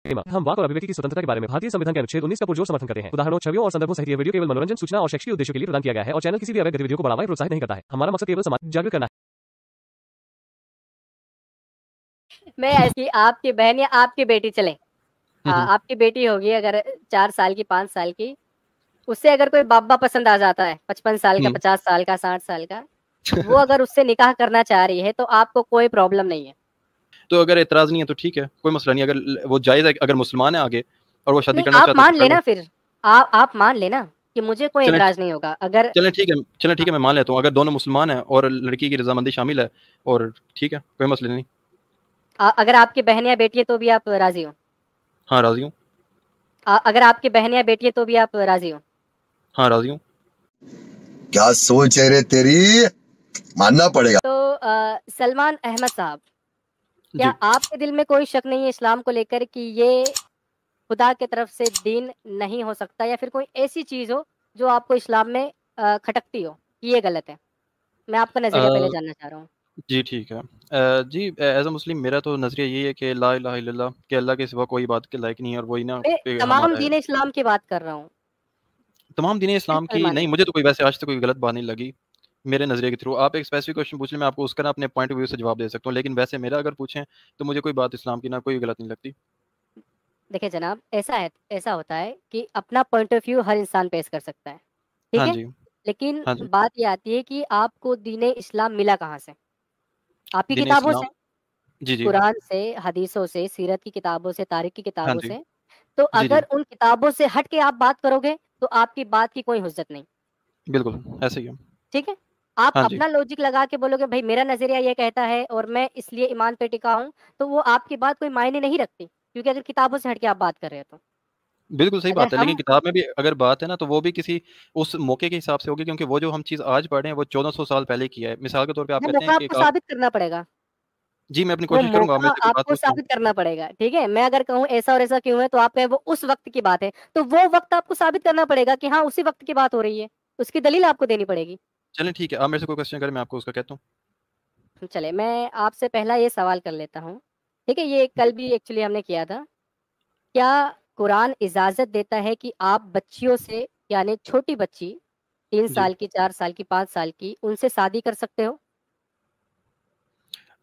हम वाक और अभिव्यक्ति की स्वतंत्रता के बारे में भारतीय संविधान के अनुच्छेद 19 का पुरजोर समर्थन करते हैं। उदाहरणों, छवियों और संदर्भों सहित यह वीडियो केवल मनोरंजन, सूचना और शैक्षिक उद्देश्यों के लिए प्रदान किया गया है और चैनल किसी भी अवैध गतिविधियों को बढ़ावा या प्रोत्साहित नहीं करता है। हमारा मकसद केवल समाज जागरूक करना है। मैं ऐसी आपकी बहन या आपकी बेटी चले, आपकी बेटी होगी अगर 4 साल की, 5 साल की, उससे अगर कोई बाबा पसंद आ जाता है 55 साल का, 50 साल का, 60 साल का, वो अगर उससे निकाह करना चाह रही है तो आपको कोई प्रॉब्लम नहीं है। तो अगर एतराज नहीं है तो ठीक है, कोई मसला नहीं। अगर वो जायज है, अगर मुसलमान है आगे और वो शादी करना चाहता है, आप मान लेना, फिर आप मान लेना कि मुझे कोई एतराज नहीं होगा। अगर चलें ठीक है, मैं मान लेता हूँ। अगर दोनों मुसलमान हैं और लड़की की रजामंदी शामिल है, और ठीक है, कोई मसला नहीं। अगर आपकी बहन या बेटी है तो भी आप राजी हो? हाँ, राजी हूँ। अगर आपकी बहन या बेटी है तो भी आप राजी हो? हाँ, राजी हूँ। क्या सोच है रे तेरी, मानना पड़ेगा। तो सलमान अहमद साहब, क्या आपके दिल में कोई शक नहीं है इस्लाम को लेकर कि ये खुदा की तरफ से दीन नहीं हो सकता, या फिर कोई ऐसी चीज हो जो आपको इस्लाम में खटकती हो कि ये गलत है? मैं आपका नजरिया पहले जानना चाह रहा हूँ। जी ठीक है। जी, एज अ मुस्लिम मेरा तो नजरिया यही है कि ला इलाहा इल्लल्लाह, कि अल्लाह के सिवा कोई बात के लायक नहीं है, और वही ना तमाम दीन इस्लाम की बात कर रहा हूँ। तमाम दीन इस्लाम की नहीं, मुझे तो कोई वैसे आज तक कोई गलत बात नहीं लगी मेरे नजरिए के थ्रू। आप एक स्पेसिफिक क्वेश्चन पूछ लें, मैं आपको उसका ना अपने पॉइंट ऑफ व्यू से जवाब दे सकता हूँ, लेकिन वैसे मेरा अगर पूछें तो मुझे कोई बात इस्लाम की ना कोई गलत नहीं लगती। देखिए जनाब, ऐसा होता है कि अपना पॉइंट ऑफ व्यू हर इंसान पेश कर सकता है, ठीक है? लेकिन बात ये आती है कि आपको दीन इस्लाम मिला कहाँ से? आपकी किताबों से, कुरान से, हदीसों से, सीरत की किताबों से, तारीख की किताबों से। तो अगर उन किताबों से हट के आप बात करोगे तो आपकी बात की कोई हुज्जत नहीं। बिल्कुल ऐसे ही है, ठीक है? आप अपना लॉजिक लगा के बोलोगे भाई मेरा नजरिया ये कहता है और मैं इसलिए ईमान पे टिका हूँ, तो वो आपकी बात कोई मायने नहीं रखती, क्योंकि अगर किताबों से हट के आप बात कर रहे हो तो। बिल्कुल सही बात है, लेकिन किताब में भी अगर बात है ना, तो वो भी किसी उस मौके के हिसाब से होगी, क्योंकि वो जो हम चीज़ आज पढ़ रहे हैं वो 1400 साल पहले किया है। मिसाल के तौर पे आप कहते हैं कि आपको साबित करना पड़ेगा। जी, मैं अपनी कोशिश करूंगा। मैं आपको साबित करना पड़ेगा, ठीक है? मैं अगर कहूँ ऐसा और ऐसा क्यों है, तो आप कहे वो उस वक्त की बात है, तो वो वक्त आपको साबित करना पड़ेगा कि हाँ उसी वक्त की बात हो रही है, उसकी दलील आपको देनी पड़ेगी। चलें ठीक है, आप मेरे से कोई क्वेश्चन करें, मैं आपको उसका कहता हूँ। चले, मैं आपसे पहला ये सवाल कर लेता हूँ, ठीक है? ये कल भी एक्चुअली हमने किया था। क्या कुरान इजाजत देता है कि आप बच्चियों से, यानी छोटी बच्ची 3 साल की, 4 साल की, 5 साल की, उनसे शादी कर सकते हो?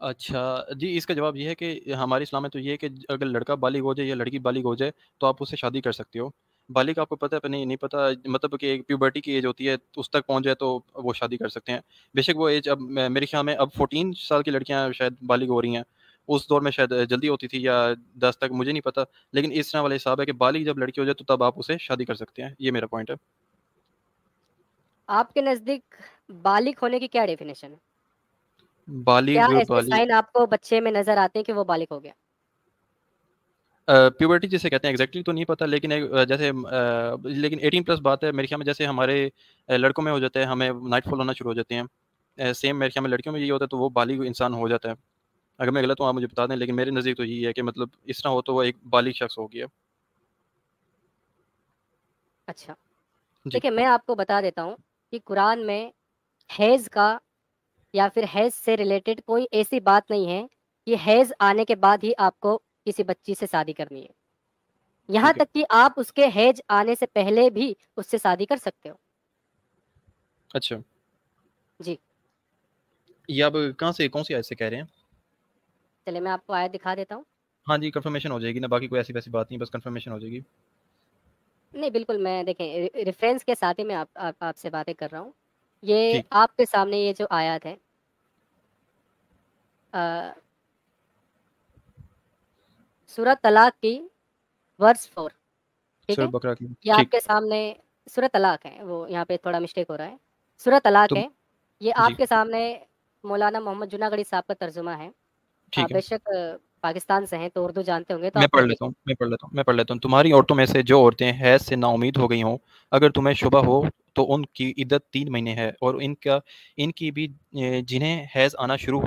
अच्छा जी, इसका जवाब ये है कि हमारे इस्लाम में तो ये है कि अगर लड़का बालिग हो जाए या लड़की बालिग हो जाए तो आप उससे शादी कर सकते हो। बालिग आपको पता है नहीं पता, मतलब कि एक प्यूबर्टी की एज होती है, उस तक पहुंच जाए तो वो शादी कर सकते हैं। बेशक वो एज अब मेरे ख्याल में अब 14 साल की लड़कियां शायद बालिग हो रही हैं, उस दौर में शायद जल्दी होती थी, या 10 तक, मुझे नहीं पता। लेकिन इस तरह वाला हिसाब है कि बालिग जब लड़की हो जाए तो तब आप उसे शादी कर सकते हैं। ये मेरा पॉइंट है। आपके नजदीक बालिग होने की क्या डेफिनेशन है? बालिग, क्या ऐसे साइन आपको बच्चे में नजर आते हैं कि वो बालिग हो गया? प्यूबर्टी जिसे कहते हैं एग्जैक्टली तो नहीं पता, लेकिन जैसे लेकिन 18 प्लस बात है मेरे ख्याल में। जैसे हमारे लड़कों में हो जाता है, हमें नाइट फॉल होना शुरू हो जाते हैं, सेम मेरे ख्याल में लड़कियों में यही होता है, तो वो बालिग इंसान हो जाता है। अगर मैं गलत हूँ आप मुझे बता दें, लेकिन मेरे नज़दीक तो यही है कि मतलब इस तरह हो तो वो एक बालिग शख्स हो गया। अच्छा, देखिए मैं आपको बता देता हूँ कि कुरान में हैज़ का या फिर हैज़ से रिलेटेड कोई ऐसी बात नहीं है कि हैज़ आने के बाद ही आपको किसी बच्ची से शादी करनी है। यहाँ तक कि आप उसके हैज आने से पहले भी उससे शादी कर सकते हो। अच्छा जी, ये आप कहाँ से, कौन सी आयत से कह रहे हैं? चलिए मैं आपको आयत दिखा देता हूँ। हाँ जी, कंफर्मेशन हो जाएगी ना, बाकी कोई ऐसी वैसी बात नहीं, बस कंफर्मेशन हो जाएगी। नहीं बिल्कुल, मैं देखें रेफरेंस के साथ ही मैं आपसे बातें कर रहा हूँ। ये आपके सामने ये जो आयत है सूरह तलाक की वर्स 4, ठीक है? बकरा की, ये आपके सामने सूरह तलाक है, वो यहाँ पे थोड़ा मिस्टेक हो रहा है। सूरह तलाक है, ये आपके सामने मौलाना मोहम्मद जुनागढ़ी साहब का तर्जुमा है। बेशक पाकिस्तान से हैं तो उर्दू जानते होंगे, तो मैं आप पढ़ लेता हूँ। तुम्हारी औरतों में से जो औरतें हैज से नाउमीद हो गई हों, अगर तुम्हें शुबा हो तो उनकी इद्दत 3 महीने है, और इनकी भी जिन्हें हैज आना शुरू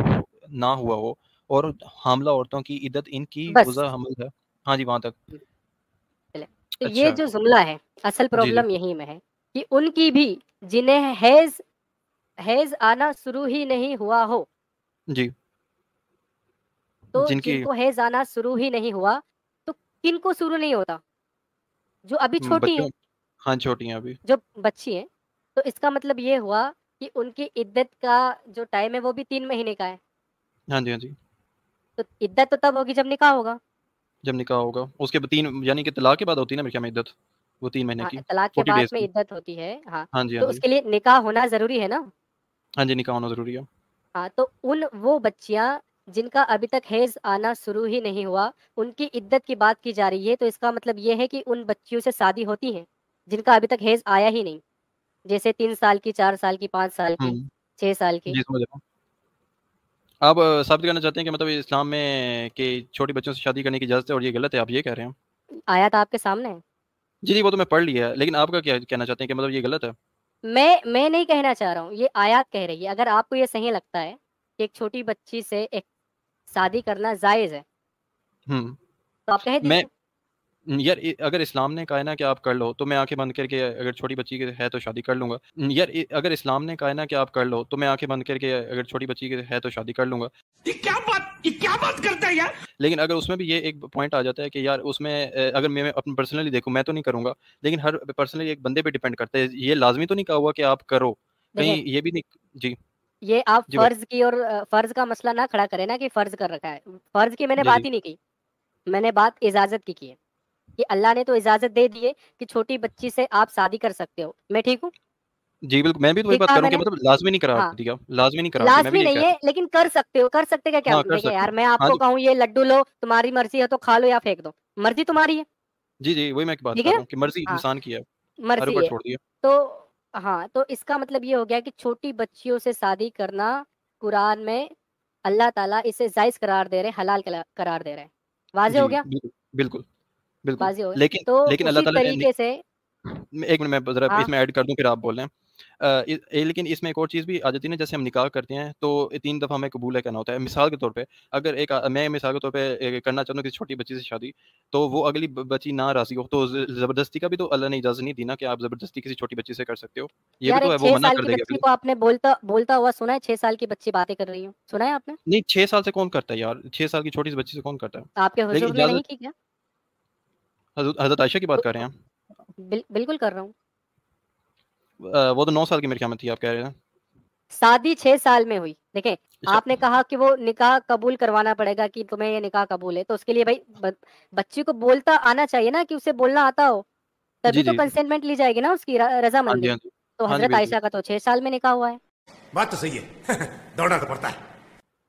ना हुआ हो, और हामला औरतों की इद्दत इनकी गुज़ा हमल है। हाँ जी, वहाँ तक। चले, तो ये जो जुमला है, असल प्रॉब्लम यहीं में है कि उनकी भी जिन्हें हैज आना शुरू ही नहीं हुआ हो, जी, तो जिनको हैज आना शुरू ही नहीं हुआ, तो किनको शुरू नहीं होता? जो अभी छोटी हैं। हाँ, छोटी हैं अभी। जो बच्ची हैं, तो इसका मतलब ये हुआ कि उनकी इद्दत का जो टाइम है वो भी 3 महीने का है। हाँ जी, हाँ जी। तो इद्दत तो तब होगी जब निकाह होगा। जब निकाह होगा, उसके 3 यानी कि तलाक के बाद होती है ना मेरे ख्याल में इद्दत, वो 3 महीने हाँ, की, तलाक के 40 बाद डेज़ में की। इद्दत होती है। हाँ, हाँ जी, हाँ तो जी। उसके लिए निकाह होना ज़रूरी है ना? हाँ जी, निकाह होना ज़रूरी है। हाँ, तो वो बच्चियाँ जिनका अभी तक हैज़ आना शुरू ही नहीं हुआ, उनकी इद्दत की बात की जा रही है, तो इसका मतलब ये है कि उन बच्चियों से शादी होती है, जिनका अभी तक हैज़ आया ही नहीं। जैसे 3 साल की, 4 साल की, 5 साल की, 6 साल की। जी, समझ रहा हूँ। आप साबित करना चाहते हैं कि मतलब इस्लाम में कि छोटी बच्चों से शादी करने की इजाज़त है और ये गलत है, आप ये कह रहे हैं? आयत आपके सामने है। जी, जी, वो तो मैं पढ़ लिया है, लेकिन आपका क्या कहना चाहते हैं कि मतलब ये गलत है? मैं नहीं कहना चाह रहा हूँ, ये आयत कह रही है। अगर आपको ये सही लगता है कि एक छोटी बच्ची से एक शादी करना जायज़ है, हुँ। तो आप कह मैं दीजिए। यार अगर इस्लाम ने कहा है ना कि आप कर लो, तो मैं आँखें बंद करके अगर छोटी बच्ची की है तो शादी कर लूँगा। यार अगर इस्लाम ने कहा है ना कि आप कर लो, तो मैं आँखें बंद करके अगर छोटी बच्ची की है तो शादी कर लूँगा। ये क्या बात करता है यार? लेकिन अगर उसमें भी ये एक पॉइंट आ जाता है कि यार उसमें अगर मैं अपनी पर्सनली देखूँ, मैं तो नहीं करूँगा, लेकिन हर पर्सनली एक बंदे पे डिपेंड करता है। ये लाज़मी तो नहीं कहा हुआ कि आप करो। देखें, कहीं ये भी नहीं जी, ये आप जी फ़र्ज़ की और फ़र्ज़ का मसला ना खड़ा करें ना कि फ़र्ज़ कर रखा है। फ़र्ज़ की मैंने जी, बात जी। ही नहीं की। मैंने बात इजाज़त की है, कि अल्लाह ने तो इजाज़त दे दी है कि छोटी बच्ची से आप शादी कर सकते हो। मैं ठीक हूँ? जी, बिल्कुल, मैं भी तो वही ठीक बात कहा कर रहा हूँ कि मैंने? मतलब लाज़मी नहीं करार हाँ, दिया, लाज़मी नहीं करार दिया, मैं भी लाज़मी यही नहीं कह रहा है, लेकिन कर सकते हो। कर सकते का हूँ। क्या? हाँ, कर देखिए सकते यार, हो। मैं हाँ आपको जी। कहूँ ये लड्डू लो, तुम्हारी मर्ज़ी है तो खा लो या फेंक दो। मर्ज़ी तुम्हारी है, जी, जी, वही मैं बात ठीक कर है? रहा हूँ कि मर्ज़ी हाँ, इंसान की है, हमारे मर्ज़ी ऊपर है। छोड़ दिया। तो हाँ, तो इसका मतलब ये हो गया कि छोटी बच्चियों से शादी करना कुरान में अल्लाह ताला इसे जायज़ करार दे रहे हैं, हलाल करार दे रहे हैं। वाज़ेह हो जी, गया? बिल्कुल, बिल्कुल, बिल्कुल। वाज़ेह हो गया। लेकिन तो लेकिन अल्लाह उसी ताला ने तरीके से 1 मिनट मैं ज़रा हाँ, इसमें ऐड कर दूँ फिर आप बोल लें। लेकिन इसमें एक और चीज़ भी आ जाती है ना, जैसे हम निकाह करते हैं तो 3 दफ़ा हमें कबूल है कहना होता है। मिसाल के तौर पे अगर मैं मिसाल के तौर पे करना चाहता हूँ किसी छोटी बच्ची से शादी, तो वो अगली बच्ची ना राज़ी हो तो ज़बरदस्ती का भी तो अल्लाह ने इजाज़त नहीं दी ना कि आप ज़बरदस्ती किसी छोटी बच्ची से कर सकते हो। ये भी यार तो एक है, वो 6 मना साल कर की देगी बच्ची अगली। को आपने बोलता बोलता हुआ सुना है? 6 साल की बच्ची बातें कर रही हो, सुना है आपने? नहीं, 6 साल से कौन करता है यार? 6 साल की छोटी सी बच्ची से कौन करता है? आपके लेकिन हुज़ूर ने नहीं इजाज़त की क्या? हज़रत आयशा की बात तो कर रहे हैं हम। बिल्कुल कर रहा हूँ। वो तो 9 साल की मेरे ख्याल में थी, आप कह रहे हैं। शादी 6 साल में हुई। देखें, अच्छा, आपने कहा कि वो निकाह कबूल करवाना पड़ेगा कि तुम्हें ये निकाह कबूल है, तो उसके लिए भई बच्ची को बोलता आना चाहिए ना कि उसे बोलना आता हो, जी, तभी तो जी। कंसेंटमेंट ली जाएगी ना उसकी हाँ जी, रज़ामंदी। हाँ जी। तो हाँ जी, हज़रत बिल्कुल। आयशा का तो 6 साल में निकाह हुआ है। बात तो सही है दौड़ना तो पड़ता है।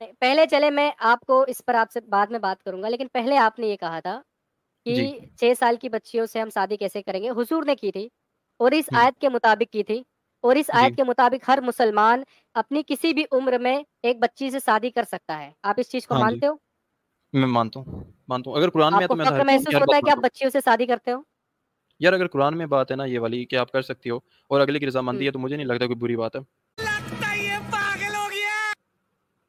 नहीं, पहले चले मैं आपको इस पर आपसे बाद में बात करूँगा, लेकिन पहले आपने ये कहा था जी। कि 6 साल की बच्चियों से हम शादी कैसे करेंगे? हुज़ूर ने की थी और इस हुँ, आयत के मुताबिक की थी और इस आयत जी। के मुताबिक हर मुसलमान अपनी किसी भी उम्र में एक बच्ची से शादी कर सकता है। आप इस चीज़ को हाँ जी, मानते हो? मैं मानता हूँ। अगर कुरान में है आपको तो मैं तो हर फ़क्र किसी की महसूस हर होता बात है कि आप मानता हूँ। बच्चियों से शादी करते हो? यार अगर कुरान में बात है ना ये वाली कि आप कर सकती हो और अगले की रज़ामंदी हुँ, है तो मुझे नहीं लगता कोई बुरी बात है।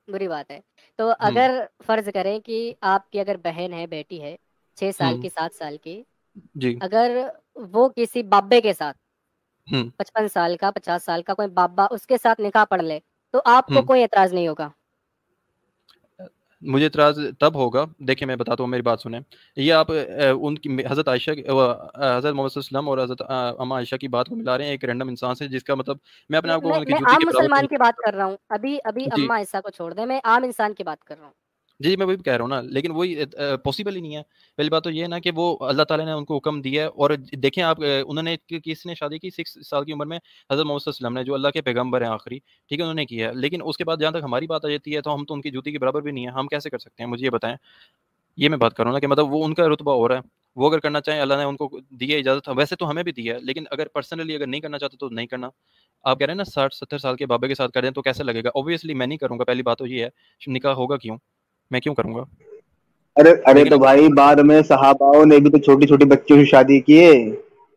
बुरी बात है। तो हुँ, अगर फ़र्ज़ करें कि आपकी अगर बहन है, बेटी है, 6 साल हुँ, की, 7 साल की, जी, अगर वो किसी बाब्बे के साथ हुँ, 55 साल का, 50 साल का कोई बाब्बा उसके साथ निकाह पढ़ ले, तो आपको हुँ। कोई ऐतराज़ नहीं होगा। मुझे इतराज़ तब होगा, देखिए मैं बताता हूँ, मेरी बात सुनें। ये आप उनकी हज़रत आयशा हज़रत मोहम्मद सल्लल्लाहु अलैहि वसल्लम और हज़रत अम्मा आयशा की बात को मिला रहे हैं एक रैंडम इंसान से, जिसका मतलब मैं अपने मैं आप को मैं उनकी मैं जूती आम के बराबर तो मुसलमान नहीं की समझता। बात कर रहा हूँ। अभी अभी जी। अम्मा ऐसा को छोड़ दें, मैं आम इंसान की बात कर रहा हूँ। जी, मैं वही कह रहा हूँ ना, लेकिन वही पॉसिबल ही नहीं है। पहली बात तो ये है ना कि वो अल्लाह ताला ने उनको हुक्म दिया है और देखें आप उन्होंने किसने शादी की 6 साल की उम्र में हज़रत मोहम्मद सल्लल्लाहु अलैहि वसल्लम ने, जो अल्लाह के पैगम्बर हैं आखिरी, ठीक है? उन्होंने की है। लेकिन उसके बाद जहाँ तक हमारी बात आ जाती है तो हम तो उनकी जूती के बराबर भी नहीं है। हम कैसे कर सकते हैं? मुझे ये बताएँ। ये मैं बात कर रहा हूँ ना कि मतलब वो उनका रुतबा और है। वो अगर करना चाहें अल्लाह ने उनको दी है इजाज़त, वैसे तो हमें भी दी है, लेकिन अगर पर्सनली अगर नहीं करना चाहते तो नहीं करना। आप कह रहे हैं ना 60-70 साल के बाबे के साथ कर दें तो कैसा लगेगा? ऑब्वियसली मैं नहीं करूँगा, पहली बात तो ये है। निकाह होगा क्यों? मैं क्यों करूँगा? अरे अरे लेकिन तो अगर भाई बाद में सहाबाओं ने भी तो छोटी छोटी बच्चियों से शादी किए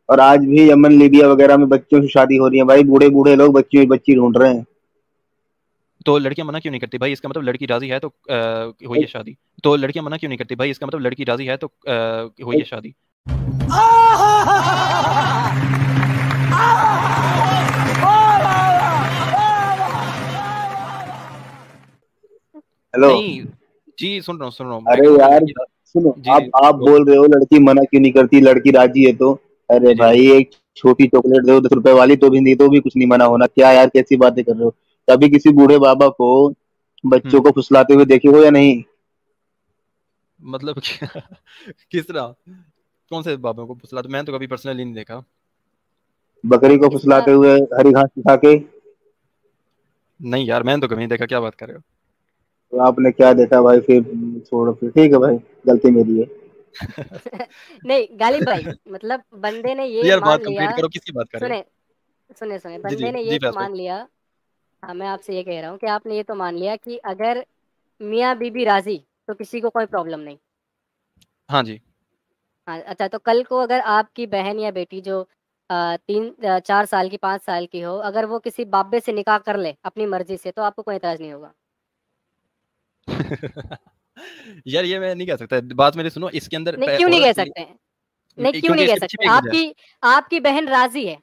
और आज भी यमन लीबिया वगैरह में बच्चियों से शादी हो रही है भाई। बूढ़े बूढ़े लोग बच्ची बच्ची ढूंढ रहे हैं। तो लड़कियाँ मना क्यों नहीं करती भाई? इसका मतलब लड़की राज़ी है तो हुई है शादी। तो लड़कियाँ मना क्यों नहीं करती भाई? इसका मतलब लड़की राज़ी है तो हुई है शादी। हेलो। नहीं, जी सुन रहा हूँ। मैं अरे कहूँगा यार लड़की सुनो, जी आप बोल रहे हो लड़की मना क्यों नहीं करती, लड़की राजी है तो। अरे भाई एक छोटी चॉकलेट दो 10 रुपए वाली तो भी नहीं, तो भी कुछ नहीं मना होना। क्या यार कैसी बातें कर रहे हो। कभी किसी बूढ़े बाबा को बच्चों को फुसलाते हुए देखे हो या नहीं? मतलब किस तरह, कौन से बाबा को फुसलाते? मैंने तो कभी पर्सनली नहीं देखा। बकरी को इसका फुसलाते हुए हरी घास खा के? नहीं यार, मैंने तो कभी नहीं देखा, क्या बात कर रहे हो? तो आपने क्या देखा भाई फिर? छोड़ो फिर, ठीक है भाई, गलती मेरी है। नहीं गालिब भाई, मतलब बंदे ने तो ये यार मान बात लिया। कंप्लीट करो, किसकी बात कर रहे हो? सुने सुने सुने, जी जी बंदे ने ये जी तो फैज भाई। मान लिया। हाँ, मैं आपसे ये कह रहा हूँ कि आपने ये तो मान लिया कि अगर मियाँ बीबी राजी तो किसी को कोई प्रॉब्लम नहीं। हाँ जी। हाँ, अच्छा, तो कल को अगर आपकी बहन या बेटी जो 4 साल की 5 साल की हो, अगर वो किसी बाबे से निकाह कर ले अपनी मर्जी से, तो आपको कोई एतराज नहीं होगा? यार ये मैं नहीं कह सकता, बात मेरी सुनो, इसके अंदर नहीं, क्यों नहीं औरत कह की, सकते? नहीं, क्यों क्योंकि नहीं कह इसके पीछे सकते? भी एक वजह है। आपकी बहन राजी है,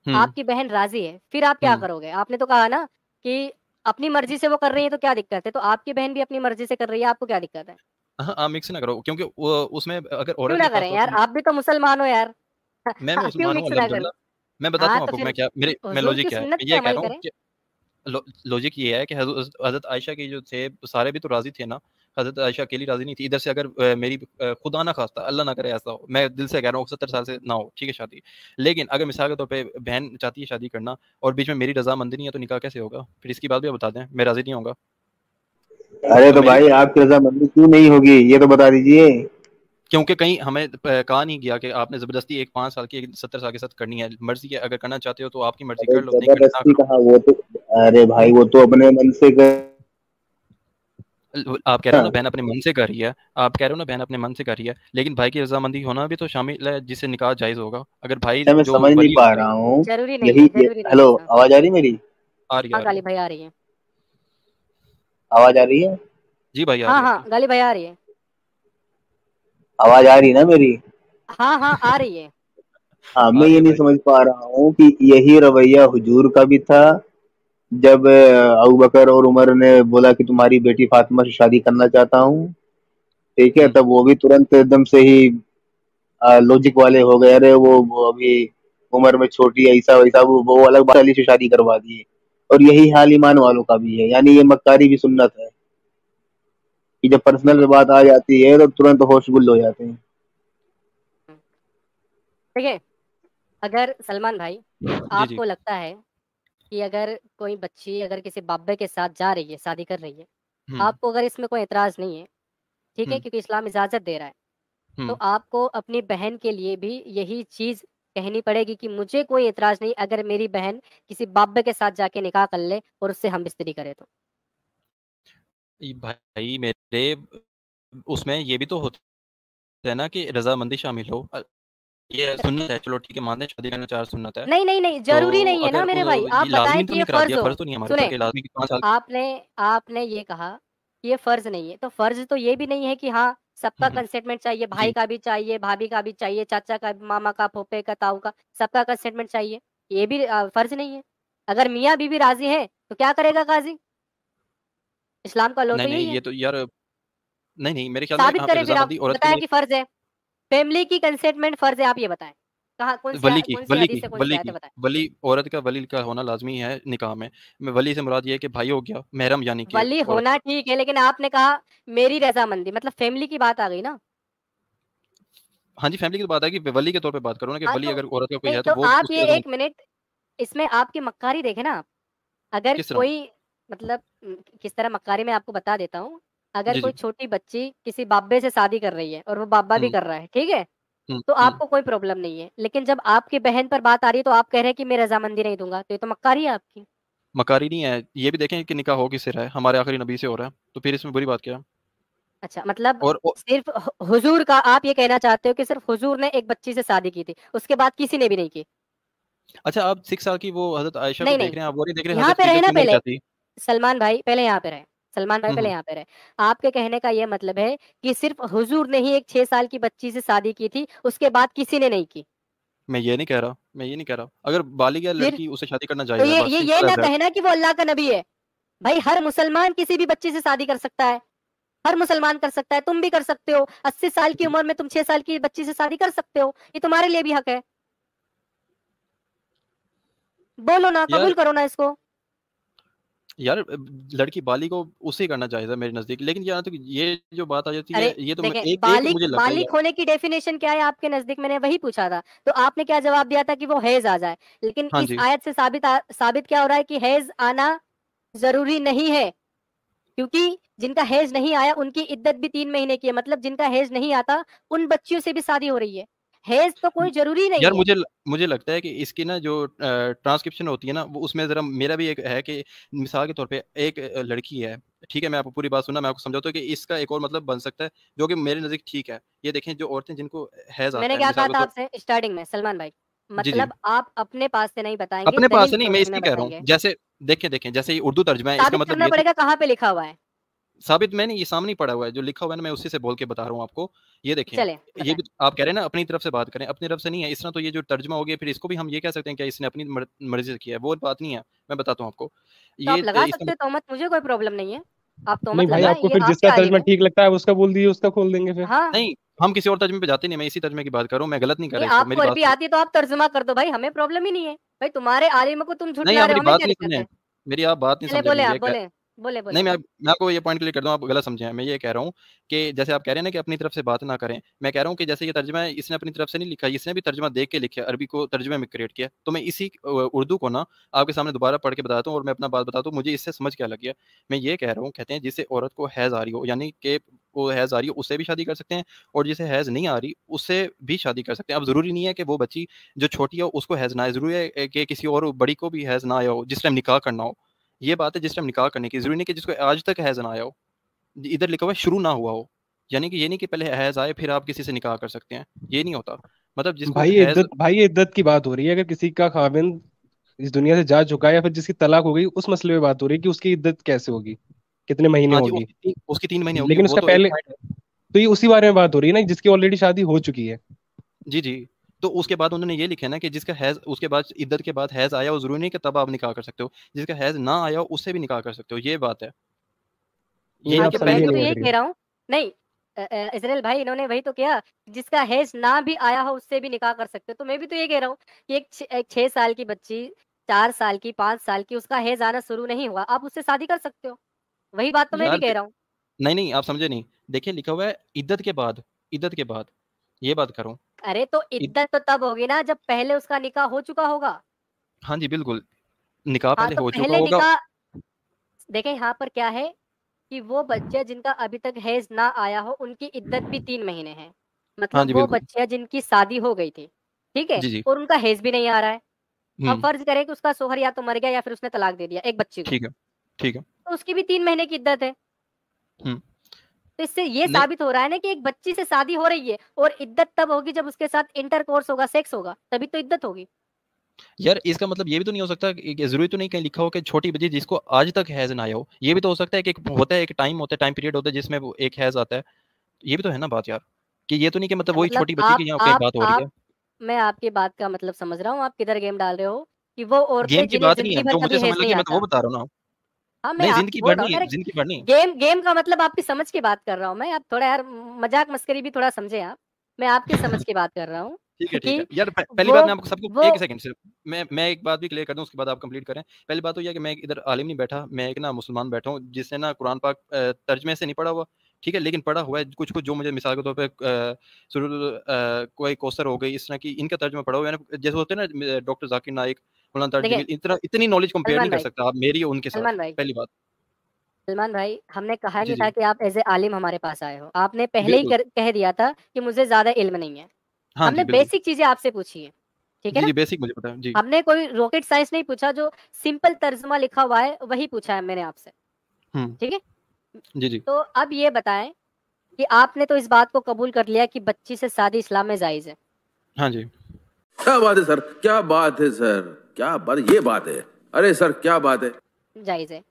हम्म आपकी बहन राजी है, फिर आप क्या हम्म करोगे? आपने तो कहा ना कि अपनी मर्जी से वो कर रही है तो क्या दिक्कत है? तो आपकी बहन भी अपनी मर्जी से कर रही है, आपको क्या दिक्कत है? हाँ आप मिक्स ना करो, क्योंकि वो उसमें अगर क्यों औरत ना के खास करें तौर यार, से, आप भी तो मुसलमान हो यार। मैं हाँ, क्यों मुसलमान हूँ मिक्स ना करूं? अल्हम्दुलिल्लाह। मैं बताता हाँ, हूँ तो आपको, फिर मैं क्या मेरे हुजूर लॉजिक की क्या है, सुन्नत मैं पे ये कह अमल रहा हूँ करें। कि लॉजिक ये है कि हजरत आयशा की जो थे सारे भी तो राजी थे ना। हजरत आयशा अकेली राजी नहीं थी। इधर से अगर मेरी खुदा ना खास्ता, अल्लाह ना करे ऐसा हो, मैं दिल से कह रहा हूँ 70 साल से ना हो, ठीक है शादी, लेकिन अगर मिसाल के तौर पे बहन चाहती है शादी करना और बीच में मेरी रजामंदी नहीं है, तो निकाह कैसे होगा? फिर इसकी बात भी आप बता दें, मैं राजी नहीं होगा अरे तो तो मेरी, भाई आपकी रजामंदी क्यों नहीं होगी ये तो बता दीजिए। क्योंकि कहीं हमें कहा नहीं गया कि आपने जबरदस्ती एक 5 साल की एक 70 साल के साथ करनी है। मर्जी है, अगर करना चाहते हो तो आपकी मर्जी अरे कर लो, नहीं करनी ना जबरदस्ती करो। कहाँ, वो तो, अरे भाई वो तो अपने मन से कर। आप कह रहे हो ना बहन अपने मन से कर रही है, आप कह रहे हो ना बहन अपने मन से कर रही है, लेकिन भाई की रजामंदी होना भी तो शामिल है, जिससे निकाह जायज होगा। अगर भाई मैं जो समझ नहीं वली पा होता है, रहा हूँ। जरूरी नहीं यही है, जरूरी नहीं है हेलो, ऐसा। आवाज आ रही है मेरी? आ रही है हाँ, आ रही गाली है। भाई आ रही है। आवाज आ रही है? जी भाई आ हाँ रही है हाँ, आपकी। गाली भाई आ रही है। आवाज आ रही है ना मेरी? हाँ हाँ, आ रही है। हाँ, आ मैं रही ये है नहीं भाई। समझ पा रहा हूँ कि यही रवैया हुजूर का भी था जब अबू बकर और उमर ने बोला कि तुम्हारी बेटी फातिमा से शादी करना चाहता हूँ, ठीक है, हम्म तब वो भी तुरंत एकदम से ही लॉजिक वाले हो गए। अरे वो अभी उम्र में छोटी है, ऐसा वैसा, वो अलग बात, अली से शादी करवा दिए। और यही हाल ईमान वालों का भी है, यानी ये मक्कारी भी सुन्नत है कि जब पर्सनल पे बात आ जाती है तो तुरंत होश गुल हो जाते हैं। ठीक है, अगर सलमान भाई जी जी। आपको लगता है कि अगर कोई बच्ची अगर किसी बाबे के साथ जा रही है, शादी कर रही है, हम्म आपको अगर इसमें कोई एतराज नहीं है, ठीक है, हम्म क्योंकि इस्लाम इजाजत दे रहा है, तो हम्म आपको अपनी बहन के लिए भी यही चीज कहनी पड़ेगी कि मुझे कोई एतराज नहीं अगर मेरी बहन किसी बाबे के साथ जाके निकाह कर ले और उससे हम बिस्तरी करे तो। भाई मेरे उसमें ये भी तो होता है ना कि रजामंदी शामिल हो। ये सुन्नत है, चलो ठीक है, मानते हैं शादी करना 4 सुन्नत है। नहीं नहीं नहीं, तो जरूरी नहीं है ना अगर मेरे भाई, ये आप बताएं लाजमी कि तो ये नहीं करा फर्ज दिया, हो। फर्ज तो नहीं हमारे ऊपर सुने, कि लाजमी कि 5 साल। आपने आपने ये कहा कि ये फर्ज नहीं है, तो फर्ज तो ये भी नहीं है कि हाँ सबका हम्म, कंसेंटमेंट चाहिए, भाई जी। का भी चाहिए, भाभी का भी चाहिए, चाचा का, मामा का, फूफे का, ताऊ का, सबका कंसेंटमेंट चाहिए। ये भी फर्ज नहीं है। अगर मियाँ बीवी राजी है तो क्या करेगा काजी? इस्लाम का लॉ तो नहीं यही नहीं, है। ये तो यार, नहीं नहीं, मेरे ख्याल में साबित यहाँ पे करें फिर, आप रजामंदी औरत के बताया लिए कि फर्ज है। फैमिली की कंसेंटमेंट फर्ज है, आप ये बताएं। कहाँ, वली की कौन सी वली हदीस की से, कौन सी वली आयत है, की बताएं। वली, औरत का वली का होना लाजमी है निकाह में। वली से मुराद ये है कि भाई हो गया, महरम यानी कि वली औरत होना का। ठीक है, लेकिन आपने कहा मेरी रजामंदी, मतलब फैमिली की बात आ गई ना। हाँ जी, फैमिली की तो बात है कि वली के तौर पे बात करो ना, कि हाँ, वली तो अगर औरत का कोई नहीं, है तो तो वो आप उसकी ये रजामंदी। 1 मिनट, इसमें आपकी मक्कारी देखे ना आप। अगर किस तरह? कोई, मतलब किस तरह मक्कारी, मैं आपको बता देता हूँ। अगर जी कोई जी। छोटी बच्ची किसी बाबे से शादी कर रही है और वो बाबा भी हम्म कर रहा है, ठीक है, हम्म तो हम्म आपको कोई प्रॉब्लम नहीं है। लेकिन जब आपकी बहन पर बात आ रही है तो आप कह रहे हैं कि मैं रजामंदी नहीं दूंगा, तो ये तो मक्कारी है आपकी। मकारी नहीं है, ये भी देखें कि निकाह हो किससे रहा है, हमारे आखिरी नबी से हो रहा है, तो फिर इसमें बुरी बात क्या है? अच्छा, मतलब और सिर्फ हुजूर का आप ये कहना चाहते हो कि सिर्फ हुजूर ने एक बच्ची से शादी की थी, उसके बाद किसी ने भी नहीं की? अच्छा, आप 6 साल की वो हजरत आयशा को नहीं देख नहीं, रहे हैं, आप वो नहीं देख रहे यहाँ हजरत पे की रहे जो ना की उम्र पहले, क्या थी? सलमान भाई पहले यहाँ पे रहे। सलमान भाई पहले हम्म। यहाँ पे रहे। आपके कहने का ये मतलब है कि सिर्फ हुजूर ने ही एक 6 साल की बच्ची से शादी की थी, उसके बाद किसी ने नहीं की? मैं ये नहीं कह रहा, मैं ये नहीं कह रहा, अगर बालिग है फिर लड़की उसे शादी करना तो जायज है, ये बस ये ये सिंपल ना एज दैट। कहना कि वो अल्लाह का नबी है। भाई हर मुसलमान किसी भी बच्ची से शादी कर सकता है, हर मुसलमान कर सकता है, तुम भी कर सकते हो। 80 साल की उम्र में तुम 6 साल की बच्ची से शादी कर सकते हो, ये तुम्हारे लिए भी हक है। बोलो ना, कबूल करो ना इसको। यार लड़की बालिग को उसे करना चाहिए था मेरे नजदीक, लेकिन यहाँ तो ये जो बात आ जाती है, ये तो देखें, एक मुझे लगता है बालिग होने की डेफिनेशन क्या है आपके नजदीक? मैंने वही पूछा था, तो आपने क्या जवाब दिया था कि वो हैज आ जाए। लेकिन हाँ इस जी आयत से साबित क्या हो रहा है कि हैज आना जरूरी नहीं है, क्योंकि जिनका हैज नहीं आया उनकी इद्दत भी 3 महीने की है। मतलब जिनका हैज नहीं आता उन बच्चियों से भी शादी हो रही है। हैज तो कोई जरूरी यार नहीं है। मुझे लगता है कि इसकी ना जो ट्रांसक्रिप्शन होती है ना, वो उसमें जरा मेरा भी एक है कि मिसाल के तौर पे एक लड़की है, ठीक है, मैं आपको पूरी बात सुना, मैं आपको समझाता हूँ कि इसका एक और मतलब बन सकता है जो कि मेरे नजदीक ठीक है। ये देखें, जो औरतें जिनको हैज आता मैंने है क्या कहा मिसाल के था तौर, आपसे स्टार्टिंग में सलमान भाई? जी जी, मतलब आप अपने पास से नहीं बताएंगे, अपने पास दलील से नहीं, के मैं उसमें इसलिए कह रहा हूँ, बताएंगे। जैसे देखें देखें जैसे ये उर्दू तर्जमा है, इसका साबित मतलब करना ये तो पड़ेगा, कहाँ पे लिखा हुआ है? साबित मैंने ये सामने ही पड़ा हुआ है, जो लिखा हुआ है ना, मैं उसी से बोल के बता रहा हूँ आपको। ये देखें, चले ये बताएं। भी आप कह रहे हैं ना अपनी तरफ से बात करें, अपनी तरफ से नहीं है इस तरह, तो ये जो तर्जमा हो गया फिर इसको भी हम ये कह सकते हैं क्या इसने अपनी मर्जी से किया है, वो बात नहीं है। मैं बताता हूँ आपको तो ये आप लगा इसका सकते हो तोहमत, मुझे कोई प्रॉब्लम नहीं है। आप नहीं तोहमत भाई, लगाएं, आपको ये फिर आपके जिसका आलिम तर्जमा है। ठीक लगता है उसका बोल दीजिए, उसका खोल देंगे फिर। हाँ, नहीं, हम किसी और तर्जमे पे जाते नहीं, मैं इसी तर्जमे की बात कर रहा हूँ, मैं गलत नहीं कर नहीं रहा इसको, आपको मेरी बात अरबी सुनो। आती है तो आप तर्जुमा कर दो भाई, हमें प्रॉब्लम ही नहीं है भाई। तुम्हारे आलिम को तुम नहीं, झुठला आप रहे मेरी हो, हमें बात क्या नहीं दिक्कत समझे, है? मेरी आप बात नहीं चले समझे बोले, मेरी, आप बोले बोले बोले नहीं, बोले। मैं आपको ये पॉइंट क्लियर कर दूं, आप गलत समझे हैं। मैं ये कह रहा हूँ कि जैसे आप कह रहे हैं ना कि अपनी तरफ से बात ना करें, मैं कह रहा हूँ कि जैसे ये तर्जमा है, इसने अपनी तरफ से नहीं लिखा, इसने भी तर्जमा देख के लिखा है, अरबी को तर्जमे में क्रिएट किया। तो मैं इसी उर्दू को ना आपके सामने दोबारा पढ़ के बताता हूँ और मैं अपना बात बताता हूँ, मुझे इससे समझ क्या लग गया। मैं ये कह रहा हूँ, कहते हैं जिससे औरत को हैज आ रही हो, यानी कि वो हैज आ रही हो उससे भी शादी कर सकते हैं, और जिसे हैज नहीं आ रही उससे भी शादी कर सकते हैं। अब जरूरी नहीं है कि वो बच्ची जो छोटी हो उसको हैज ना आए, जरूरी है कि किसी और बड़ी को भी हैज ना आया हो जिस टाइम निकाह करना हो। ये बात है जिस टाइम निकाह करने की, जरूरी नहीं कि जिसको आज तक हैज ना आया हो, इधर लिखा हुआ है शुरू ना हुआ हो, यानी कि ये नहीं कि पहले हैज आए फिर आप किसी से निकाह कर सकते हैं, ये नहीं होता। मतलब जिसको हैज, भाई ये इद्दत की बात हो रही है। अगर किसी का खाविंद इस दुनिया से जा चुका है या फिर जिसकी तलाक हो गई, उस मसले में बात हो रही है कि उसकी इद्दत कैसे होगी, कितने महीने हाँ जी, होगी। उसकी 3 महीने होगी, लेकिन वो उसका तो एक पहले, पॉइंट है। तो ये उसी बारे में बात हो रही है ना जिसकी ऑलरेडी शादी हो चुकी है। जी जी, तो उसके बाद उन्होंने ये लिखा है ना कि जिसका हैज, उसके बाद इद्दत के बाद हैज आया हो, जरूरी नहीं कि तब आप निकाह कर सकते हो, जिसका हैज ना आया हो उससे भी निकाह कर सकते हो, ये बात है। ये नहीं, नहीं हाँ, आप कि तो मैं समझे पहले भी तो नहीं यही अगर ये। कह रहा हूँ। नहीं, इजराइल भाई इन्होंने वही तो किया, जिसका हैज ना भी आया हो उससे भी निकाह कर सकते हो। तो मैं भी तो ये कह रहा हूँ कि एक 6 साल की बच्ची, 4 साल की, 5 साल की, उसका हैज आना शुरू नहीं हुआ, आप उससे शादी कर सकते हो। वही बात तो मैं भी यार कह रहा हूँ। नहीं नहीं, आप समझे नहीं, देखिए लिखा हुआ है इद्दत के बाद, इद्दत के बाद, ये बात करो। अरे तो इद्दत तो तब होगी ना जब पहले उसका निकाह हो चुका होगा। हाँ जी बिल्कुल, निकाह हाँ, पहले तो हो चुका पहले होगा। निकाह, देखें यहाँ पर क्या है कि वो बच्चे जिनका अभी तक हैज ना आया हो उनकी इद्दत भी 3 महीने है। हाँ मतलब जी वो बिल्कुल, बच्चियां जिनकी शादी हो गई थी, ठीक है, जी जी, और उनका हैज भी नहीं आ रहा है। अब हम्म, फर्ज करें कि उसका शोहर या तो मर गया या फिर उसने तलाक दे दिया एक बच्ची को, ठीक है, ठीक है, तो उसकी भी 3 महीने की इद्दत है। हम्म, तो इससे ये नहीं साबित हो रहा है ना कि एक बच्ची से शादी हो रही है, और इद्दत तब होगी जब उसके साथ इंटरकोर्स होगा, सेक्स होगा, तभी तो इद्दत होगी। यार इसका मतलब ये भी तो नहीं हो सकता कि जरूरी तो नहीं कहीं लिखा हो कि छोटी बच्ची जिसको आज तक हैज ना आया हो, ये भी तो हो सकता है कि एक होता है, एक टाइम होता है, टाइम पीरियड होता है जिसमें वो एक हैज आता है, ये भी तो है ना बात यार, कि ये तो नहीं कि मतलब वही मतलब छोटी बच्ची की यहाँ कहीं बात हो रही आप है। मैं आपकी बात का मतलब समझ रहा हूँ, आप किधर गेम डाल रहे हो कि वो गेम औरतें की जिन्हें बात नहीं है, जिंदगी भर जो मुझे कभी समझ हैज लगी नहीं मैं तो वो आता। बता रहा हूँ ना। हाँ, मैं नहीं, आपको जिंदगी बोल भर रहा हूँ नहीं, ना, जिंदगी भर नहीं। गेम गेम का मतलब आपकी समझ की बात कर रहा हूँ मैं। आप थोड़ा यार मजाक मस्करी भी थोड़ा समझे आप। मैं आपकी समझ की बात कर रहा हूँ ठीक है, ठीक है। कि यार पहली वो बात मैं आपको सबको वो 1 सेकंड सिर्फ, मैं एक बात भी क्लियर कर दूँ उसके बाद आप कंप्लीट करें। पहली बात तो ये है कि मैं इधर आलिम नहीं बैठा, मैं एक ना मुसलमान बैठा हूँ जिसने ना कुरान पाक तर्जमे से नहीं पढ़ा हुआ, ठीक है? लेकिन पढ़ा हुआ है कुछ-कुछ, जो मुझे मिसाल के तौर पे सूरह कोई कौसर हो गई, इस तरह की इनका तर्जुमा पढ़ा हुआ है ना, जैसे होते हैं ना डॉक्टर ज़ाकिर नाइक, मौलाना तारिक देखिए, जमील, इतनी नॉलेज कंपेयर नहीं सलमान कर भाई, सकता आप मेरी और उनके साथ, सलमान भाई, पहली बात। सलमान भाई, हमने कहा जी, नहीं था जी। कि आप एज ए आलिम हमारे पास आए हो। आपने पहले ही बिल्कुल। कह दिया था कि मुझे ज्यादा इल्म नहीं है। हाँ हमने जी, बिल्कुल। बेसिक चीजें आपसे पूछी है, ठीक है जी, ना? जी, बेसिक मुझे पता है। जी। हमने कोई रॉकेट साइंस नहीं पूछा, जो सिंपल तर्जुमा लिखा हुआ है वही पूछा है मैंने आपसे, हुँ। ठीक है? जी, जी। तो अब ये बताएं कि आपने तो इस बात को कबूल कर लिया कि बच्ची से शादी इस्लाम में जायज है। हाँ जी। क्या बात है सर, क्या बात है सर, क्या बात, ये बात है। अरे सर क्या बात है। जायज है।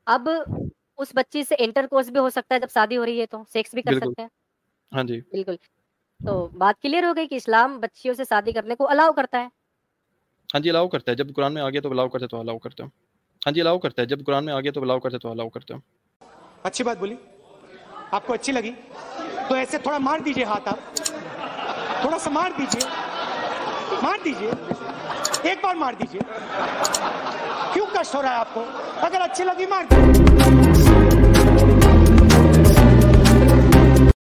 अब उस बच्ची से इंटरकोर्स भी हो सकता है, जब शादी हो रही है तो सेक्स भी कर बिल्कुल। सकते हैं। हाँ जी। बिल्कुल। तो बात क्लियर हो गई कि इस्लाम बच्चियों से शादी करने को अलाउ करता है। हाँ जी, अलाउ करता है, जब कुरान में आ गया तो अलाउ करता है, तो अलाउ करता है। हाँ जी, अलाउ करता है, जब कुरान में आ गया तो अलाउ करता है, तो अलाउ करता है। अच्छी बात बोली। आपको अच्छी लगी तो ऐसे थोड़ा मार दीजिए हाथ, आप थोड़ा सा मार दीजिए, एक बार मार दीजिए। क्यों कष्ट हो रहा है आपको? अगर अच्छी लगी मार दीजिए।